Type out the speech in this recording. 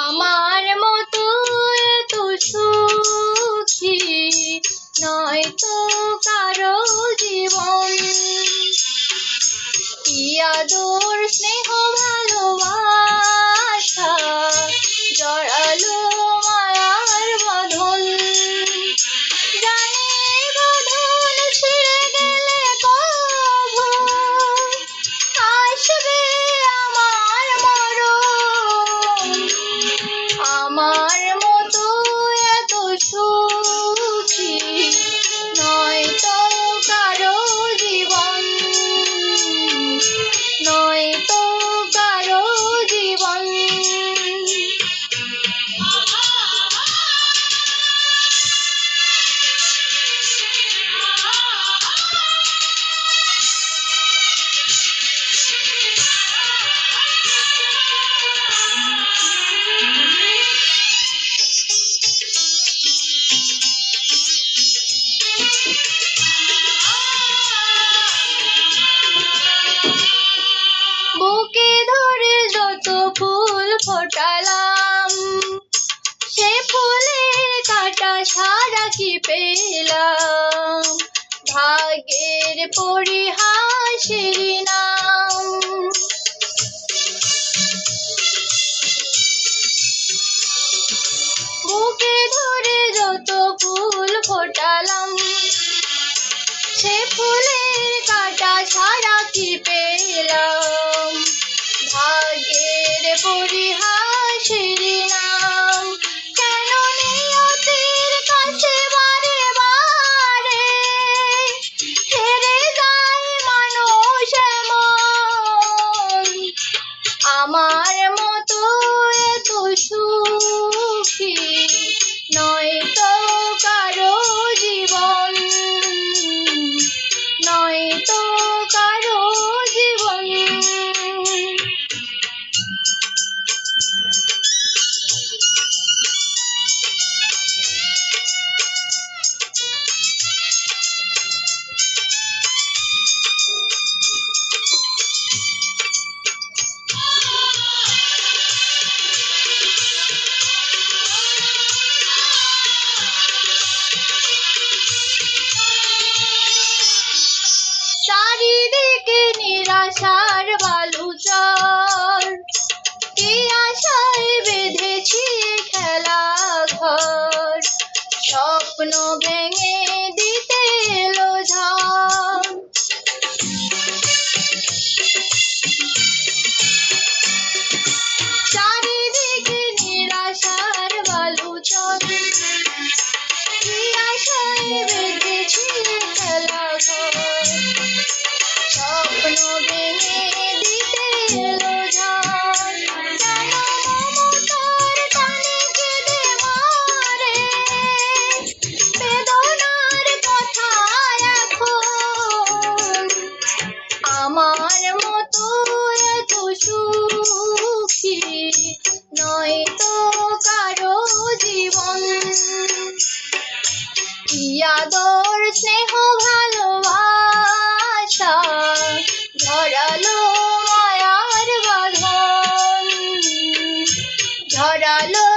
আমার মতো এত সুখী নয় তো কারো জীবন। কি আদর স্নেহ ভালোবাসা জড়ালো মায়ার বন্ধন। জানি বন্ধন ছিঁড়ে গেলে কভু আসবে আমার মরণ। আমার মতো এত সুখী নয় তো কারো জীবন, নয় তো কারো জীবন। বুকে ধরে যত ফুল ফোটালাম, সে ফুলের কাঁটা সারা কি পেলাম। ভাগ্যের পরিহাসের নাম। বুকে ধরে যত ফুল ফোটালাম, সে ফুলের কাঁটা ছাড়া কি পেলাম। ভাগ্যের পরিহাসের নাম। কেন নিয়তির কাছে বারে বারে হেরে যায় মানুষ এমন। আমার মতো এত সুখী নয় তো কারো জীবন, নয় তো কারো জীবন। চারিদিকে নিরাশার বালুচর, কি আশায় বেঁধেছি খেলা ঘর। স্বপ্ন ভেঙে দিতে এলো ঝড়। চারিদিকে নিরাশার বালুচর, কি আশায় বেঁধেছি খেলা ঘর। স্বপ্ন ভেঙে দিতে এলো ঝড়। কেন মমতার টানে কেঁদে মরে বেদনার কথা এখন। আমার মতো এত সুখী নয় তো কারো জীবন। কি আদর স্নেহ ভালোবাসা ঝরালো মায়ার বাঁধন, ঝরালো